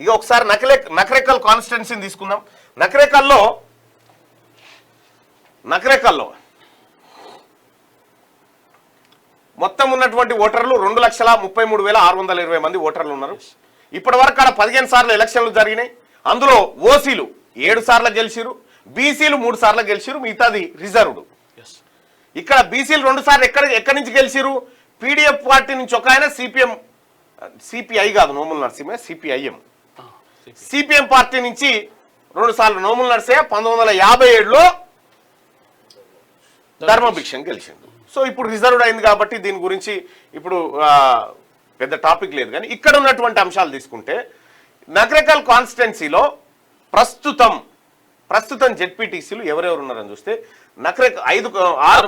ఇక ఒకసారి నకరేకల్ కాన్స్టిట్యున్సీని తీసుకుందాం. నకరేకల్లో మొత్తం ఉన్నటువంటి ఓటర్లు 2,33,620 మంది ఓటర్లు ఉన్నారు. ఇప్పటి వరకు అక్కడ 15 సార్లు ఎలక్షన్లు జరిగినాయి. అందులో ఓసీలు 7 సార్లు గెలిచిరు, బీసీలు 3 సార్లు గెలిచిరు, మిగతాది రిజర్వ్డ్. ఇక్కడ బీసీలు 2 సార్లు ఎక్కడి నుంచి గెలిచిరు? పీడీఎఫ్ పార్టీ నుంచి ఒక ఆయన, సిపిఐ కాదు నోముల నరసింహ, సిపిఎం పార్టీ నుంచి 2 సార్లు నోముల నరసింహ 1957లో ధర్మభిక్షం గెలిచిండు. సో ఇప్పుడు రిజర్వ్డ్ అయింది కాబట్టి దీని గురించి ఇప్పుడు పెద్ద టాపిక్ లేదు. కానీ ఇక్కడ ఉన్నటువంటి అంశాలు తీసుకుంటే నకరేకల్ కాన్స్టిట్యున్సీలో ప్రస్తుతం జెడ్పీటీసీలు ఎవరెవరు ఉన్నారని చూస్తే ఆరు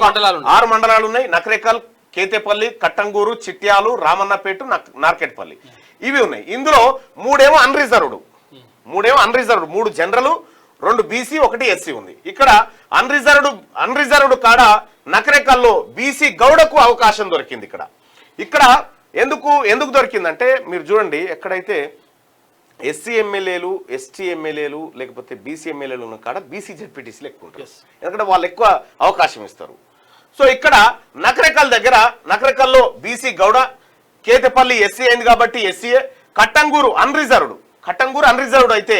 మండలాలు ఉన్నాయి. నకరేకల్, కేతేపల్లి, కట్టంగూరు, చిట్యాలు, రామన్నపేట, నార్కెట్పల్లి ఇవి ఉన్నాయి. ఇందులో 3 ఏమో అన్రిజర్వ్డ్, 3 జనరల్, 2 బీసీ, 1 ఎస్సీ ఉంది. ఇక్కడ అన్రిజర్వ్డ్ కాడ నకరేకల్లో బీసీ గౌడకు అవకాశం దొరికింది. ఇక్కడ ఎందుకు దొరికిందంటే మీరు చూడండి, ఎక్కడైతే ఎస్సీ ఎమ్మెల్యేలు, ఎస్టీ ఎమ్మెల్యేలు లేకపోతే బీసీ ఎమ్మెల్యేలు ఉన్న కాడ బీసీ జెడ్పీటీసీలు ఎక్కువ ఉంటారు. ఎందుకంటే వాళ్ళు ఎక్కువ అవకాశం ఇస్తారు. సో ఇక్కడ నకరేకల్లో బీసీ గౌడ, కేతపల్లి ఎస్సీ అయింది కాబట్టి ఎస్సీఏ, కట్టంగూరు అన్రిజర్వ్డ్ అయితే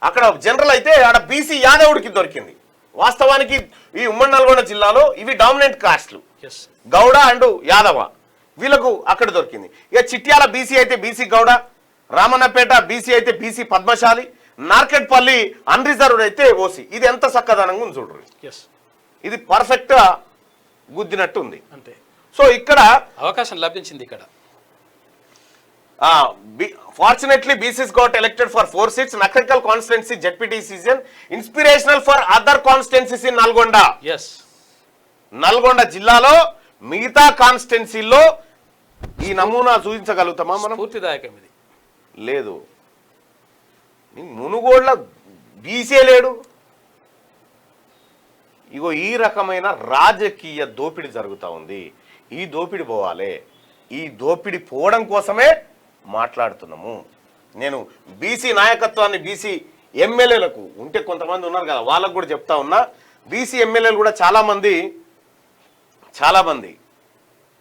అక్కడ జనరల్ అయితే ఆడ బీసీ యాదవుడికి దొరికింది. వాస్తవానికి ఈ ఉమ్మడి నల్గొండ జిల్లాలో ఇవి డామినెంట్ కాస్ట్లు, గౌడ అండ్ యాదవ, వీళ్ళకు అక్కడ దొరికింది. ఇక చిట్యాల బీసీ అయితే బీసీ గౌడ, రామన్నపేట బీసీ అయితే బీసీ పద్మశాలి, నార్కెట్పల్లి అన్రిజర్వ్డ్ అయితే ఓసీ. ఇది ఎంత చక్కదనంగా ఉంది చూడరు, ఇది పర్ఫెక్ట్ గా గుద్దినట్టు ఉంది అంతే. సో ఇక్కడ అవకాశం లభించింది. ఇక్కడ fortunately BCs got elected for 4 seats. Nakarekal constituency ZPTC is inspirational for other constituencies in Nalgonda. Yes. Nalgonda జిల్లాలో మిగతా కాన్స్టిట్యున్సీల్లో ఈ నమూనా చూపించగలుగుతామా మనం? పూర్తిదాయకం ఇది లేదు. మునుగోడ్ల బీసీ లేడు. ఇగో ఈ రకమైన రాజకీయ దోపిడీ జరుగుతూ ఉంది. ఈ దోపిడీ పోవాలి. ఈ దోపిడీ పోవడం కోసమే మాట్లాడుతున్నాము. నేను బీసీ నాయకత్వాన్ని బీసీ ఎమ్మెల్యేలకు ఉంటే కొంతమంది ఉన్నారు కదా, వాళ్ళకు కూడా చెప్తా ఉన్నా. బీసీ ఎమ్మెల్యేలు కూడా చాలామంది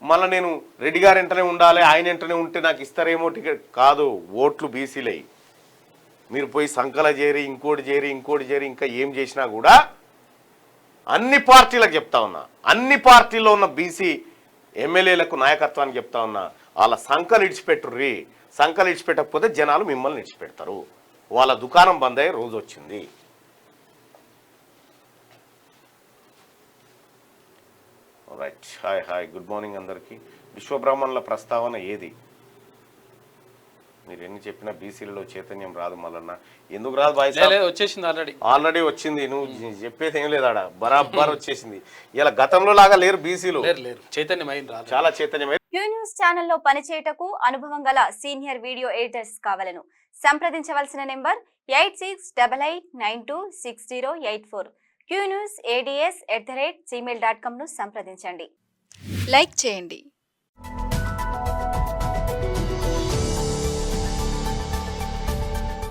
మళ్ళీ నేను రెడ్డి గారు వెంటనే ఉండాలి, ఆయన వెంటనే ఉంటే నాకు ఇస్తారేమో టికెట్ కాదు. ఓట్లు బీసీలై మీరు పోయి సంకల చేరి ఇంకోటి చేరి ఇంకా ఏం చేసినా కూడా అన్ని పార్టీలకు చెప్తా ఉన్నా, అన్ని పార్టీల్లో ఉన్న బీసీ ఎమ్మెల్యేలకు నాయకత్వానికి చెప్తా ఉన్నా, వాళ్ళ సంకలు ఇడిచిపెట్టుర్రి. సంకలు ఇడిచిపెట్టకపోతే జనాలు మిమ్మల్ని ఇడిచిపెడతారు. వాళ్ళ దుకాణం బంద్ అయ్యే రోజు వచ్చింది. రైట్, హాయ్ గుడ్ మార్నింగ్ అందరికీ. విశ్వబ్రాహ్మణుల ప్రస్తావన ఏది? మీరు ఎన్ని చెప్పినా బీసీలలో చైతన్యం రాదు. మళ్ళన్న ఎందుకు రాదు? వచ్చేసింది, ఆల్రెడీ వచ్చింది. నువ్వు చెప్పేది ఏం లేదాడ, బరాబర్ వచ్చేసింది. ఇలా గతంలో లాగా లేరు బీసీలు, చైతన్యం చాలా చైతన్యమైన. క్యూ న్యూస్ ఛానల్లో పనిచేయటకు అనుభవం గల సీనియర్ వీడియో ఎడిటర్స్ కావాలను సంప్రదించవలసిన నెంబర్ 8688926084. qnewsads@gmail.com ను సంప్రదించండి. లైక్ చేయండి.